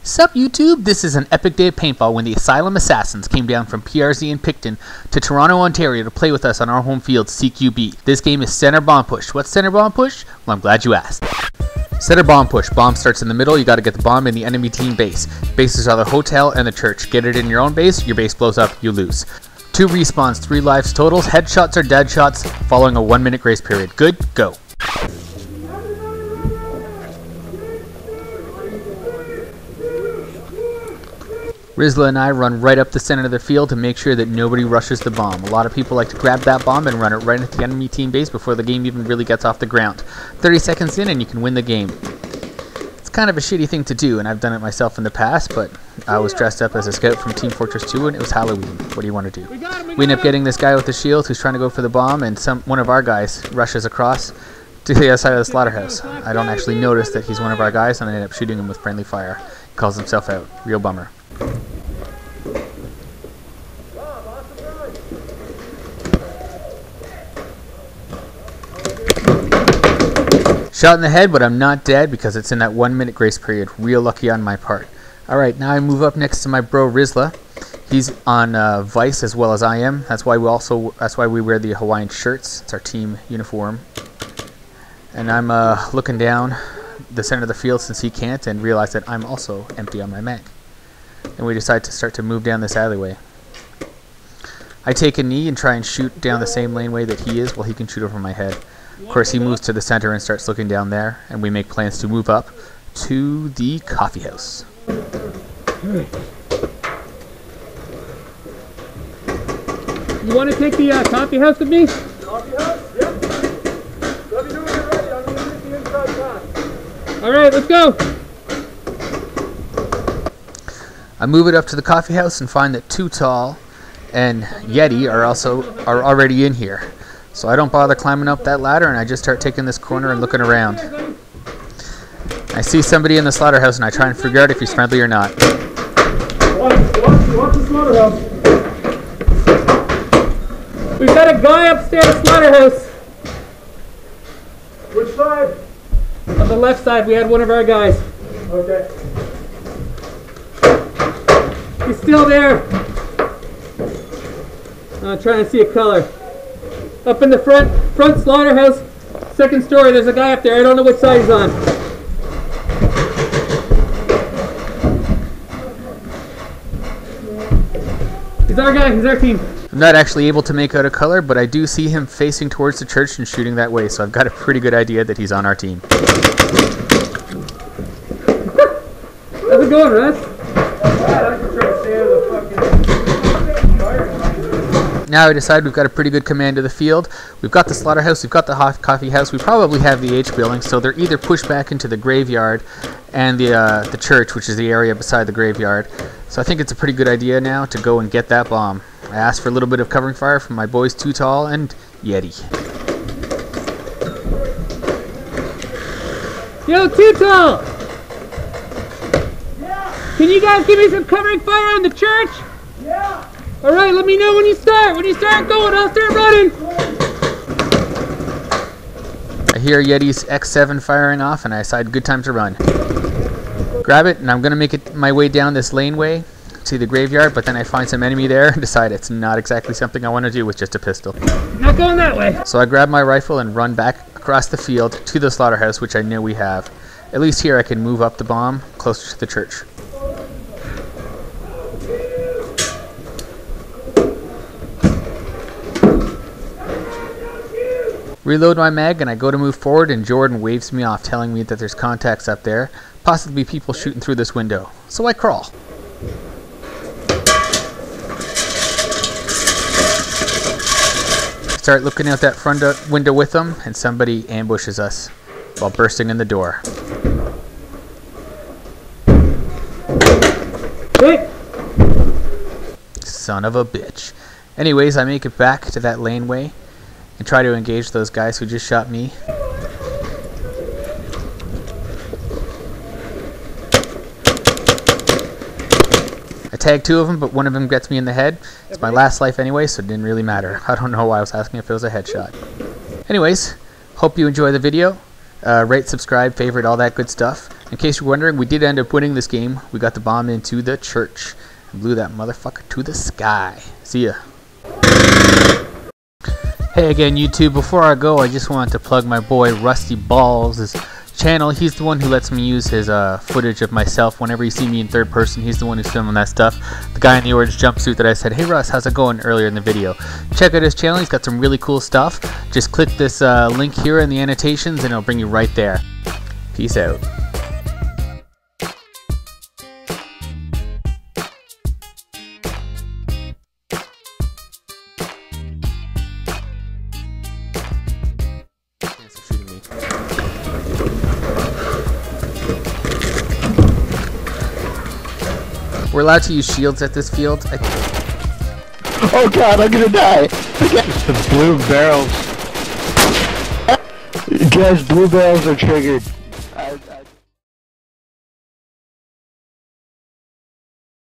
Sup YouTube, this is an epic day of paintball when the Asylum Assassins came down from PRZ in Picton to Toronto, Ontario to play with us on our home field, CQB. This game is center bomb push. What's center bomb push? Well, I'm glad you asked. Center bomb push. Bomb starts in the middle, you gotta get the bomb in the enemy team base. Bases are the hotel and the church. Get it in your own base, your base blows up, you lose. 2 respawns, 3 lives totals, headshots or dead shots, following a 1-minute grace period. Good, go. Rizla and I run right up the center of the field to make sure that nobody rushes the bomb. A lot of people like to grab that bomb and run it right into the enemy team base before the game even really gets off the ground. 30 seconds in and you can win the game. It's kind of a shitty thing to do, and I've done it myself in the past, but I was dressed up as a scout from Team Fortress 2 and it was Halloween. What do you want to do? We end up getting this guy with the shield who's trying to go for the bomb, and one of our guys rushes across to the other side of the slaughterhouse. I don't actually notice that he's one of our guys, and I end up shooting him with friendly fire. He calls himself out. Real bummer. Shot in the head, but I'm not dead because it's in that 1-minute grace period. Real lucky on my part. Alright, now I move up next to my bro Rizla. He's on Vice as well as I am. That's why we wear the Hawaiian shirts. It's our team uniform. And I'm looking down the center of the field since he can't, and realize that I'm also empty on my mag. And we decide to start to move down this alleyway. I take a knee and try and shoot down the same laneway that he is while he can shoot over my head. Of course, he moves to the center and starts looking down there, and we make plans to move up to the coffee house. You want to take the coffee house with me? Coffee house? Yep. Let me know when you're ready. I'm going to hit the inside path. Alright, let's go! I move it up to the coffee house and find that Too Tall and Yeti are already in here. So I don't bother climbing up that ladder, and I just start taking this corner and looking around. I see somebody in the slaughterhouse and I try and figure out if he's friendly or not. Watch the slaughterhouse. We've got a guy upstairs slaughterhouse. Which side? On the left side we had one of our guys. Okay. He's still there. I'm trying to see a color. Up in the front slaughterhouse, second story, there's a guy up there. I don't know which side he's on. He's our guy, he's our team. I'm not actually able to make out a color, but I do see him facing towards the church and shooting that way, so I've got a pretty good idea that he's on our team. How's it going, Russ? Now I decide we've got a pretty good command of the field. We've got the slaughterhouse, we've got the hot coffee house, we probably have the H building, so they're either pushed back into the graveyard and the church, which is the area beside the graveyard. So I think it's a pretty good idea now to go and get that bomb. I asked for a little bit of covering fire from my boys Too Tall and Yeti. Yo, Too Tall! Yeah. Can you guys give me some covering fire on the church? Yeah. Alright, let me know when you start. When you start going, I'll start running. I hear Yeti's X7 firing off, and I decide good time to run. Grab it, and I'm going to make it my way down this laneway to the graveyard, but then I find some enemy there and decide it's not exactly something I want to do with just a pistol. Not going that way. So I grab my rifle and run back across the field to the slaughterhouse, which I know we have. At least here I can move up the bomb closer to the church. Reload my mag, and I go to move forward, and Jordan waves me off, telling me that there's contacts up there, possibly people shooting through this window. So I crawl. Start looking out that front window with them, and somebody ambushes us while bursting in the door. Wait. Son of a bitch. Anyways, I make it back to that laneway and try to engage those guys who just shot me. I tag 2 of them, but one of them gets me in the head. It's my last life anyway, so it didn't really matter. I don't know why I was asking if it was a headshot. Anyways, hope you enjoy the video. Rate, subscribe, favorite, all that good stuff. In case you're wondering, we did end up winning this game. We got the bomb into the church and blew that motherfucker to the sky. See ya. Hey again, YouTube. Before I go, I just wanted to plug my boy Rusty Balls' channel. He's the one who lets me use his footage of myself whenever you see me in third person. He's the one who's filming that stuff. The guy in the orange jumpsuit that I said, "Hey Russ, how's it going?" earlier in the video. Check out his channel. He's got some really cool stuff. Just click this link here in the annotations and it'll bring you right there. Peace out. We're allowed to use shields at this field. Oh god, I'm gonna die! It's the blue barrels. Guys, blue barrels are triggered.